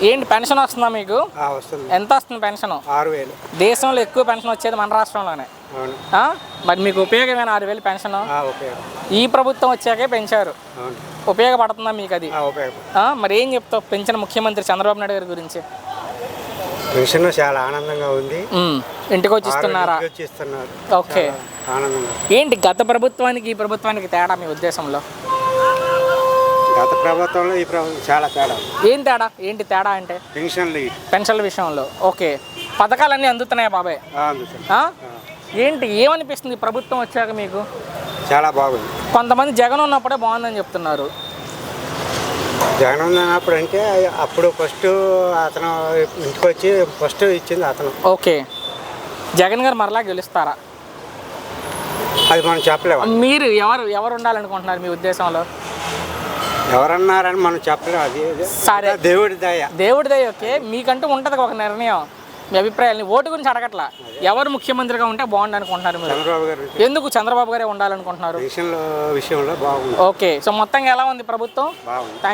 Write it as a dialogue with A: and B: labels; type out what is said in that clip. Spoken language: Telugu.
A: ఏంటి పెన్షన్ వస్తుందా మీకు?
B: వస్తుంది.
A: ఎంత వస్తుంది పెన్షన్?
B: 6,000.
A: దేశంలో ఎక్కువ పెన్షన్ వచ్చేది మన రాష్ట్రంలోనే.
B: అవును.
A: మరి మీకు ఉపయోగమైన 6,000 పెన్షన్
B: ఉపయోగం.
A: ఈ ప్రభుత్వం వచ్చాకే పెంచారు.
B: అవును.
A: ఉపయోగపడుతుందా మీకు అది?
B: ఉపయోగం.
A: మరి ఏం చెప్తావు పెంచిన ముఖ్యమంత్రి చంద్రబాబు నాయుడు గారి గురించి?
B: పెన్షన్ చాలా ఆనందంగా ఉంది.
A: ఇంటికి వచ్చి ఇస్తున్నారా?
B: ఇస్తున్నారు.
A: ఓకే.
B: ఆనందంగా.
A: ఏంటి గత ప్రభుత్వానికి ఈ ప్రభుత్వానికి తేడా మీ ఉద్దేశంలో?
B: గత ప్రభుత్వంలో ఈ ప్రభుత్వం చాలా తేడా.
A: ఏం తేడా? ఏంటి తేడా అంటే? పెన్షన్ల విషయంలో. ఓకే. పథకాలన్నీ అందుతున్నాయా బాబాయ్? ఏంటి ఏమనిపిస్తుంది ప్రభుత్వం వచ్చాక మీకు?
B: చాలా బాగుంది.
A: కొంతమంది జగన్ ఉన్నప్పుడే బాగుందని చెప్తున్నారు.
B: జగన్ ఉన్నప్పుడు అంటే అప్పుడు ఫస్ట్ అతను ఇంటికి వచ్చి ఫస్ట్ ఇచ్చింది అతను.
A: ఓకే. జగన్ గారు మరలా గెలుస్తారా?
B: అది మనం చెప్పలేము.
A: మీరు ఎవరు ఉండాలనుకుంటున్నారు మీ ఉద్దేశంలో?
B: ఎవరన్నారని మనం చెప్పలేము. అది
A: సరే,
B: దేవుడి దయ.
A: ఓకే. మీకంటూ ఉంటుంది ఒక నిర్ణయం, మీ అభిప్రాయాన్ని. ఓటు గురించి అడగట్లా, ఎవరు ముఖ్యమంత్రిగా ఉంటే బాగుండు అనుకుంటున్నారు మీరు?
B: చంద్రబాబు గారు.
A: ఎందుకు చంద్రబాబు గారే ఉండాలనుకుంటున్నారు?
B: విషయంలో బాగుంది.
A: ఓకే. సో మొత్తంగా ఎలా ఉంది ప్రభుత్వం?
B: బాగుంది.
A: థ్యాంక్